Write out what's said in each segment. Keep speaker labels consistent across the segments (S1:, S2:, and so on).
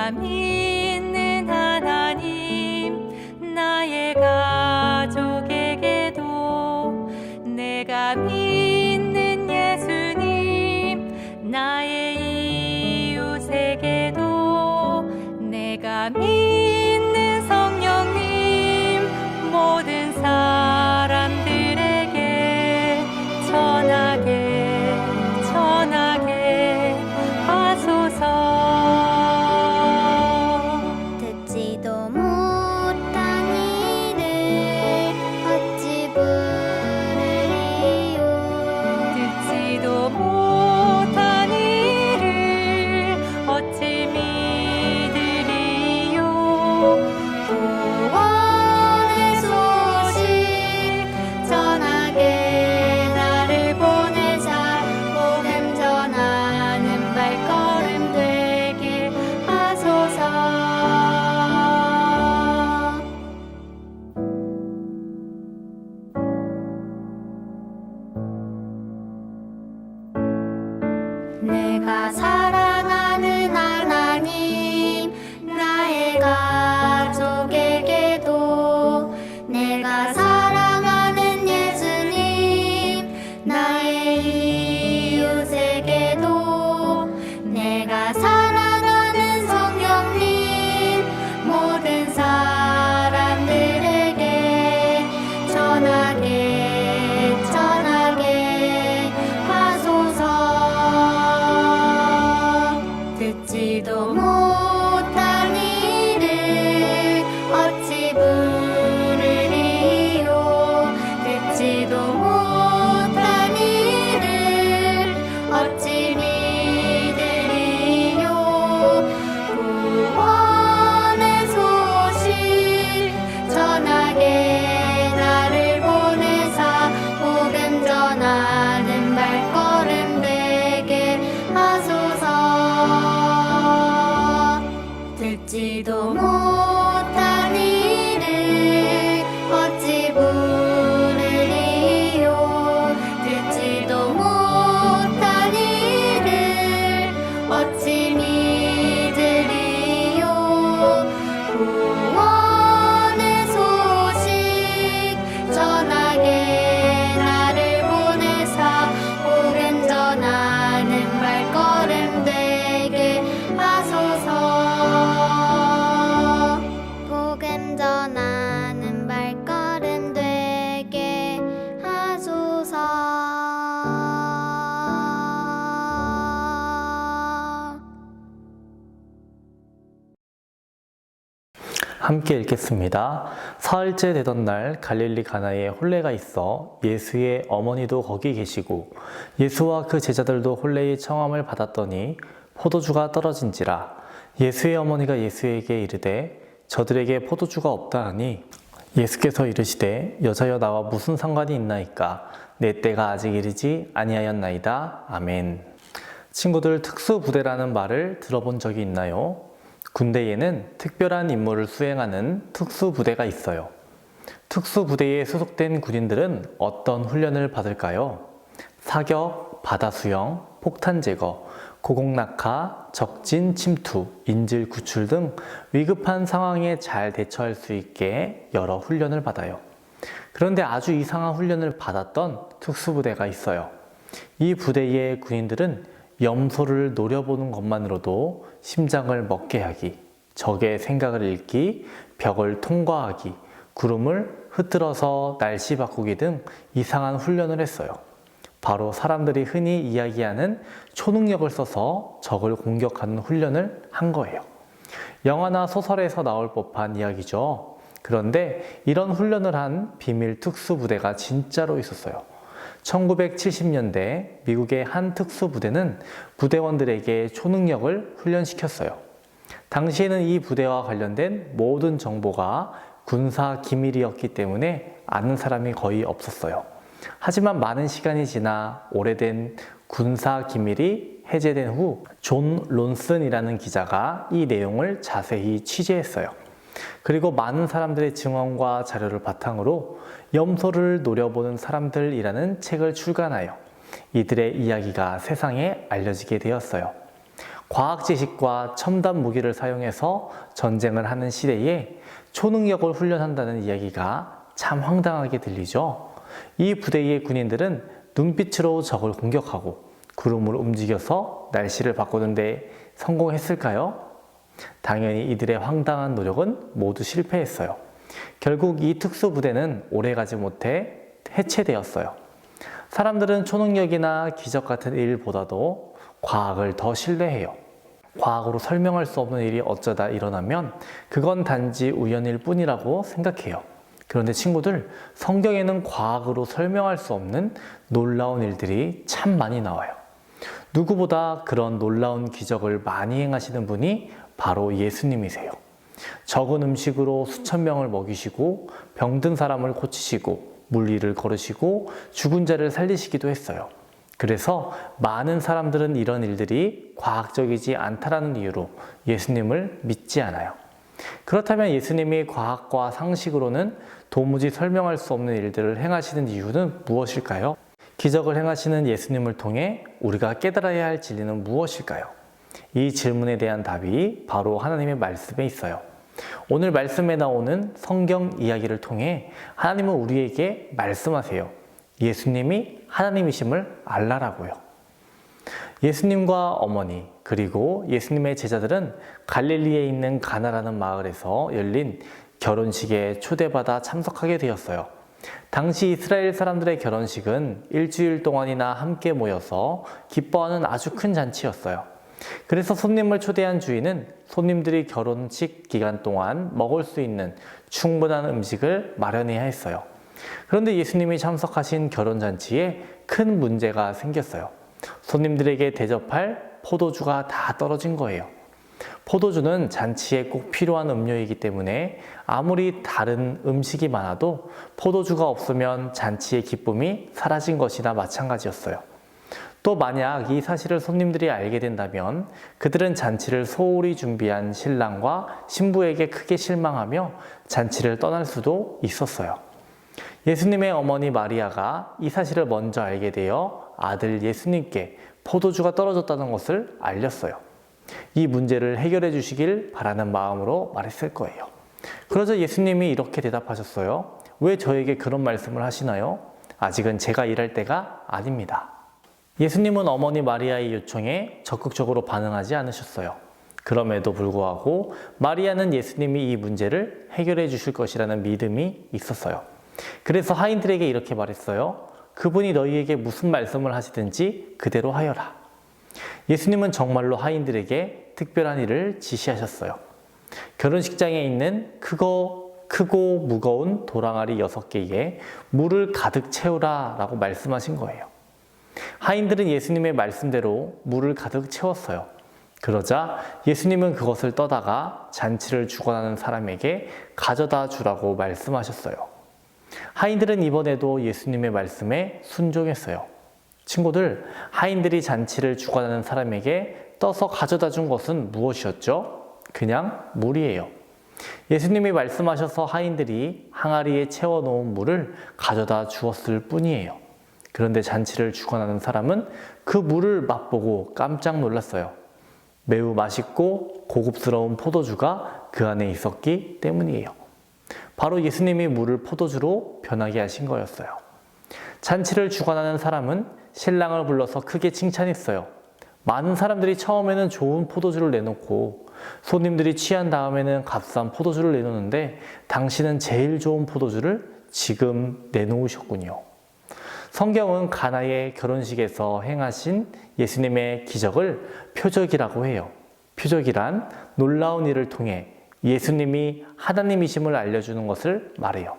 S1: 내가 믿는 하나님, 나의 가족에게도 내가 믿는 예수님, 나의 이웃에게도 내가 믿는 성령님, 모든 사람들에게 전하게 하소서.
S2: 듣지도 못한 이를 어찌 부르리요.
S1: 듣지도 못한 이를 어찌 믿으리요.
S2: 구원의 소식 전하게 나를 보내사 복음 전하는 발걸음 되게 하소서. 내가 사랑하는 하나님, 나의 가족에게도 내가 사랑하는 예수님, 나의 이웃에게도 내가 사랑하는 성령님, 모든 사람들에게 전하게 하소서. 듣지도 못한 이를 어찌 부르리요. 듣지도 못한 이를 어찌 믿으리요. 구원의 소식 전하게 나를 보내사 복음 전하는 발걸음 되게 하소서. 듣지도 못한 이를 어찌 부르리요. 듣지도 못한 이를 어찌 믿으리요. 구원의 소식 전하게 나를 보내사 복음 전하는 발걸음 되게 하소서. 복음 전하는 발걸음 되게 하소서.
S3: 함께 읽겠습니다. 사흘째 되던 날 갈릴리 가나에 혼례가 있어 예수의 어머니도 거기 계시고 예수와 그 제자들도 혼례의 청함을 받았더니 포도주가 떨어진지라. 예수의 어머니가 예수에게 이르되 저들에게 포도주가 없다 하니 예수께서 이르시되 여자여 나와 무슨 상관이 있나이까. 내 때가 아직 이르지 아니하였나이다. 아멘. 친구들, 특수부대라는 말을 들어본 적이 있나요? 군대에는 특별한 임무를 수행하는 특수부대가 있어요. 특수부대에 소속된 군인들은 어떤 훈련을 받을까요? 사격, 바다수영, 폭탄 제거, 고공낙하, 적진 침투, 인질 구출 등 위급한 상황에 잘 대처할 수 있게 여러 훈련을 받아요. 그런데 아주 이상한 훈련을 받았던 특수부대가 있어요. 이 부대의 군인들은 염소를 노려보는 것만으로도 심장을 멎게 하기, 적의 생각을 읽기, 벽을 통과하기, 구름을 흩뜨러서 날씨 바꾸기 등 이상한 훈련을 했어요. 바로 사람들이 흔히 이야기하는 초능력을 써서 적을 공격하는 훈련을 한 거예요. 영화나 소설에서 나올 법한 이야기죠. 그런데 이런 훈련을 한 비밀 특수부대가 진짜로 있었어요. 1970년대 미국의 한 특수부대는 부대원들에게 초능력을 훈련시켰어요. 당시에는 이 부대와 관련된 모든 정보가 군사 기밀이었기 때문에 아는 사람이 거의 없었어요. 하지만 많은 시간이 지나 오래된 군사 기밀이 해제된 후 존 론슨이라는 기자가 이 내용을 자세히 취재했어요. 그리고 많은 사람들의 증언과 자료를 바탕으로 염소를 노려보는 사람들이라는 책을 출간하여 이들의 이야기가 세상에 알려지게 되었어요. 과학 지식과 첨단 무기를 사용해서 전쟁을 하는 시대에 초능력을 훈련한다는 이야기가 참 황당하게 들리죠. 이 부대의 군인들은 눈빛으로 적을 공격하고 구름을 움직여서 날씨를 바꾸는데 성공했을까요? 당연히 이들의 황당한 노력은 모두 실패했어요. 결국 이 특수부대는 오래가지 못해 해체되었어요. 사람들은 초능력이나 기적 같은 일보다도 과학을 더 신뢰해요. 과학으로 설명할 수 없는 일이 어쩌다 일어나면 그건 단지 우연일 뿐이라고 생각해요. 그런데 친구들, 성경에는 과학으로 설명할 수 없는 놀라운 일들이 참 많이 나와요. 누구보다 그런 놀라운 기적을 많이 행하시는 분이 바로 예수님이세요. 적은 음식으로 수천 명을 먹이시고 병든 사람을 고치시고 물리를 걸으시고 죽은 자를 살리시기도 했어요. 그래서 많은 사람들은 이런 일들이 과학적이지 않다라는 이유로 예수님을 믿지 않아요. 그렇다면 예수님이 과학과 상식으로는 도무지 설명할 수 없는 일들을 행하시는 이유는 무엇일까요? 기적을 행하시는 예수님을 통해 우리가 깨달아야 할 진리는 무엇일까요? 이 질문에 대한 답이 바로 하나님의 말씀에 있어요. 오늘 말씀에 나오는 성경 이야기를 통해 하나님은 우리에게 말씀하세요. 예수님이 하나님이심을 알라라고요. 예수님과 어머니 그리고 예수님의 제자들은 갈릴리에 있는 가나라는 마을에서 열린 결혼식에 초대받아 참석하게 되었어요. 당시 이스라엘 사람들의 결혼식은 일주일 동안이나 함께 모여서 기뻐하는 아주 큰 잔치였어요. 그래서 손님을 초대한 주인은 손님들이 결혼식 기간 동안 먹을 수 있는 충분한 음식을 마련해야 했어요. 그런데 예수님이 참석하신 결혼잔치에 큰 문제가 생겼어요. 손님들에게 대접할 포도주가 다 떨어진 거예요. 포도주는 잔치에 꼭 필요한 음료이기 때문에 아무리 다른 음식이 많아도 포도주가 없으면 잔치의 기쁨이 사라진 것이나 마찬가지였어요. 또 만약 이 사실을 손님들이 알게 된다면 그들은 잔치를 소홀히 준비한 신랑과 신부에게 크게 실망하며 잔치를 떠날 수도 있었어요. 예수님의 어머니 마리아가 이 사실을 먼저 알게 되어 아들 예수님께 포도주가 떨어졌다는 것을 알렸어요. 이 문제를 해결해 주시길 바라는 마음으로 말했을 거예요. 그러자 예수님이 이렇게 대답하셨어요. 왜 저에게 그런 말씀을 하시나요? 아직은 제가 일할 때가 아닙니다. 예수님은 어머니 마리아의 요청에 적극적으로 반응하지 않으셨어요. 그럼에도 불구하고 마리아는 예수님이 이 문제를 해결해 주실 것이라는 믿음이 있었어요. 그래서 하인들에게 이렇게 말했어요. 그분이 너희에게 무슨 말씀을 하시든지 그대로 하여라. 예수님은 정말로 하인들에게 특별한 일을 지시하셨어요. 결혼식장에 있는 크고 무거운 도랑아리 6개에 물을 가득 채우라 라고 말씀하신 거예요. 하인들은 예수님의 말씀대로 물을 가득 채웠어요. 그러자 예수님은 그것을 떠다가 잔치를 주관하는 사람에게 가져다 주라고 말씀하셨어요. 하인들은 이번에도 예수님의 말씀에 순종했어요. 친구들, 하인들이 잔치를 주관하는 사람에게 떠서 가져다 준 것은 무엇이었죠? 그냥 물이에요. 예수님이 말씀하셔서 하인들이 항아리에 채워놓은 물을 가져다 주었을 뿐이에요. 그런데 잔치를 주관하는 사람은 그 물을 맛보고 깜짝 놀랐어요. 매우 맛있고 고급스러운 포도주가 그 안에 있었기 때문이에요. 바로 예수님이 물을 포도주로 변하게 하신 거였어요. 잔치를 주관하는 사람은 신랑을 불러서 크게 칭찬했어요. 많은 사람들이 처음에는 좋은 포도주를 내놓고 손님들이 취한 다음에는 값싼 포도주를 내놓는데 당신은 제일 좋은 포도주를 지금 내놓으셨군요. 성경은 가나의 결혼식에서 행하신 예수님의 기적을 표적이라고 해요. 표적이란 놀라운 일을 통해 예수님이 하나님이심을 알려주는 것을 말해요.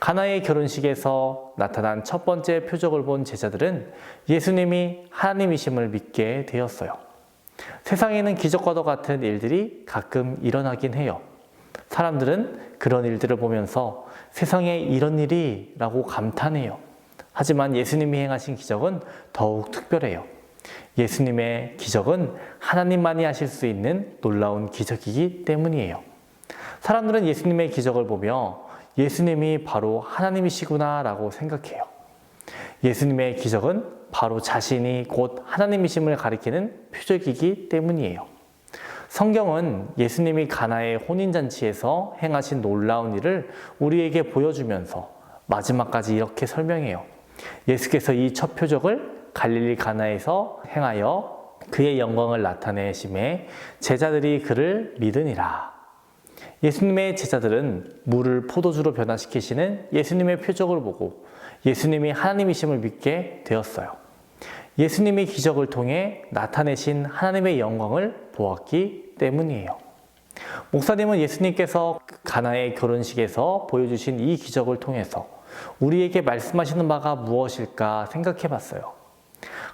S3: 가나의 결혼식에서 나타난 첫 번째 표적을 본 제자들은 예수님이 하나님이심을 믿게 되었어요. 세상에는 기적과도 같은 일들이 가끔 일어나긴 해요. 사람들은 그런 일들을 보면서 세상에 이런 일이 라고 감탄해요. 하지만 예수님이 행하신 기적은 더욱 특별해요. 예수님의 기적은 하나님만이 하실 수 있는 놀라운 기적이기 때문이에요. 사람들은 예수님의 기적을 보며 예수님이 바로 하나님이시구나 라고 생각해요. 예수님의 기적은 바로 자신이 곧 하나님이심을 가리키는 표적이기 때문이에요. 성경은 예수님이 가나의 혼인잔치에서 행하신 놀라운 일을 우리에게 보여주면서 마지막까지 이렇게 설명해요. 예수께서 이 첫 표적을 갈릴리 가나에서 행하여 그의 영광을 나타내심에 제자들이 그를 믿으니라. 예수님의 제자들은 물을 포도주로 변화시키시는 예수님의 표적을 보고 예수님이 하나님이심을 믿게 되었어요. 예수님이 기적을 통해 나타내신 하나님의 영광을 보았기 때문이에요. 목사님은 예수님께서 가나의 결혼식에서 보여주신 이 기적을 통해서 우리에게 말씀하시는 바가 무엇일까 생각해 봤어요.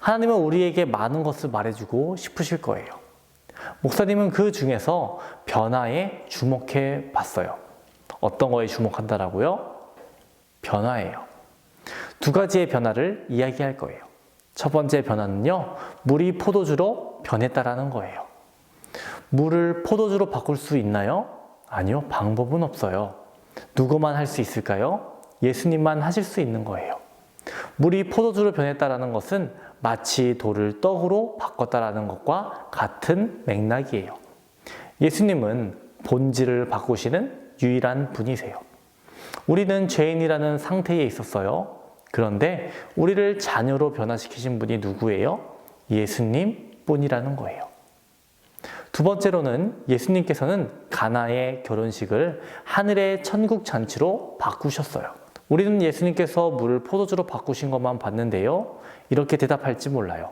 S3: 하나님은 우리에게 많은 것을 말해주고 싶으실 거예요. 목사님은 그 중에서 변화에 주목해 봤어요. 어떤 거에 주목한다라고요? 변화예요. 두 가지의 변화를 이야기할 거예요. 첫 번째 변화는요, 물이 포도주로 변했다라는 거예요. 물을 포도주로 바꿀 수 있나요? 아니요, 방법은 없어요. 누구만 할 수 있을까요? 예수님만 하실 수 있는 거예요. 물이 포도주로 변했다라는 것은 마치 돌을 떡으로 바꿨다라는 것과 같은 맥락이에요. 예수님은 본질을 바꾸시는 유일한 분이세요. 우리는 죄인이라는 상태에 있었어요. 그런데 우리를 자녀로 변화시키신 분이 누구예요? 예수님 뿐이라는 거예요. 두 번째로는 예수님께서는 가나의 결혼식을 하늘의 천국 잔치로 바꾸셨어요. 우리는 예수님께서 물을 포도주로 바꾸신 것만 봤는데요, 이렇게 대답할지 몰라요.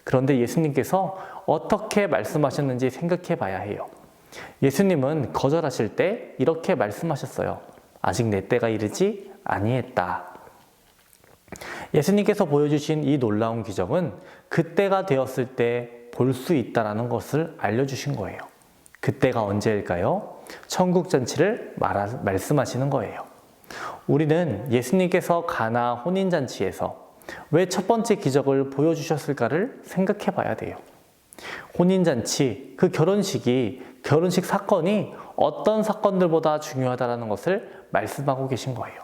S3: 그런데 예수님께서 어떻게 말씀하셨는지 생각해 봐야 해요. 예수님은 거절하실 때 이렇게 말씀하셨어요. 아직 내 때가 이르지 아니했다. 예수님께서 보여주신 이 놀라운 기적은 그때가 되었을 때 볼 수 있다는 것을 알려주신 거예요. 그때가 언제일까요? 천국잔치를 말씀하시는 거예요. 우리는 예수님께서 가나 혼인잔치에서 왜 첫 번째 기적을 보여주셨을까를 생각해 봐야 돼요. 혼인잔치, 그 결혼식 사건이 어떤 사건들보다 중요하다는 것을 말씀하고 계신 거예요.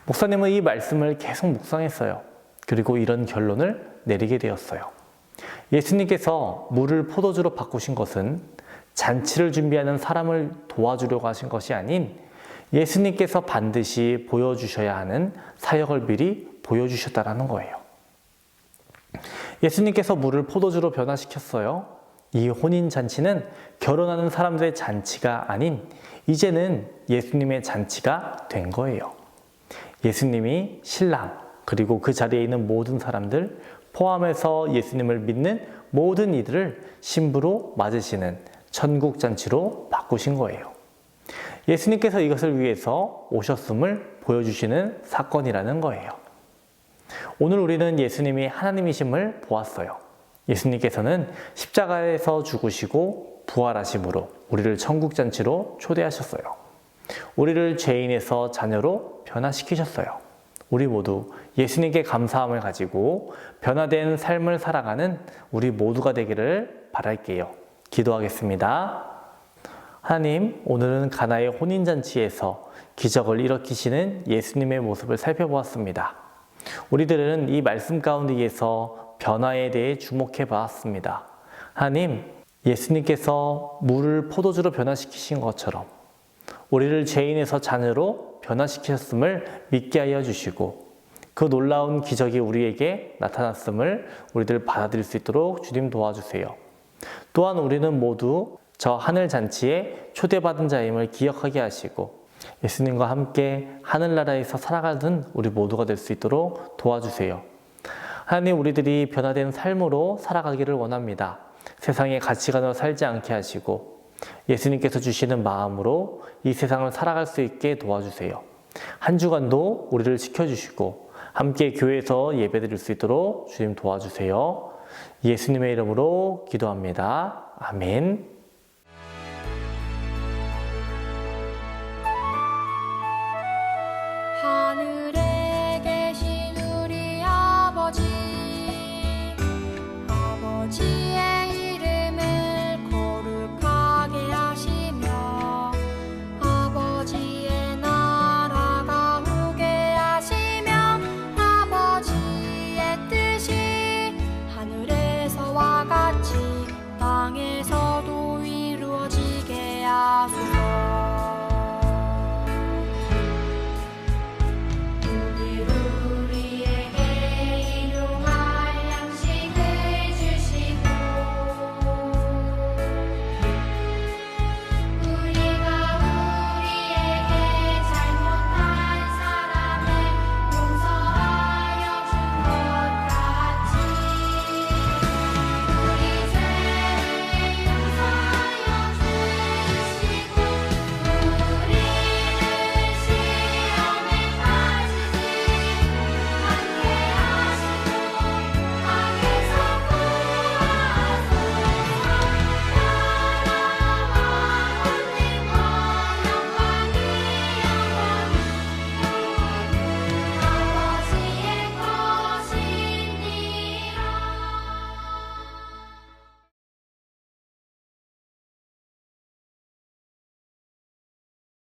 S3: 목사님은 이 말씀을 계속 묵상했어요. 그리고 이런 결론을 내리게 되었어요. 예수님께서 물을 포도주로 바꾸신 것은 잔치를 준비하는 사람을 도와주려고 하신 것이 아닌 예수님께서 반드시 보여주셔야 하는 사역을 미리 보여주셨다는 거예요. 예수님께서 물을 포도주로 변화시켰어요. 이 혼인잔치는 결혼하는 사람들의 잔치가 아닌 이제는 예수님의 잔치가 된 거예요. 예수님이 신랑, 그리고 그 자리에 있는 모든 사람들, 포함해서 예수님을 믿는 모든 이들을 신부로 맞으시는 천국잔치로 바꾸신 거예요. 예수님께서 이것을 위해서 오셨음을 보여주시는 사건이라는 거예요. 오늘 우리는 예수님이 하나님이심을 보았어요. 예수님께서는 십자가에서 죽으시고 부활하심으로 우리를 천국잔치로 초대하셨어요. 우리를 죄인에서 자녀로 변화시키셨어요. 우리 모두 예수님께 감사함을 가지고 변화된 삶을 살아가는 우리 모두가 되기를 바랄게요. 기도하겠습니다. 하나님, 오늘은 가나의 혼인잔치에서 기적을 일으키시는 예수님의 모습을 살펴보았습니다. 우리들은 이 말씀 가운데에서 변화에 대해 주목해 보았습니다. 하나님, 예수님께서 물을 포도주로 변화시키신 것처럼 우리를 죄인에서 자녀로 변화시키셨음을 믿게 하여 주시고 그 놀라운 기적이 우리에게 나타났음을 우리들 받아들일 수 있도록 주님 도와주세요. 또한 우리는 모두 저 하늘잔치에 초대받은 자임을 기억하게 하시고 예수님과 함께 하늘나라에서 살아가는 우리 모두가 될 수 있도록 도와주세요. 하나님, 우리들이 변화된 삶으로 살아가기를 원합니다. 세상의 가치관으로 살지 않게 하시고 예수님께서 주시는 마음으로 이 세상을 살아갈 수 있게 도와주세요. 한 주간도 우리를 지켜주시고 함께 교회에서 예배드릴 수 있도록 주님 도와주세요. 예수님의 이름으로 기도합니다. 아멘.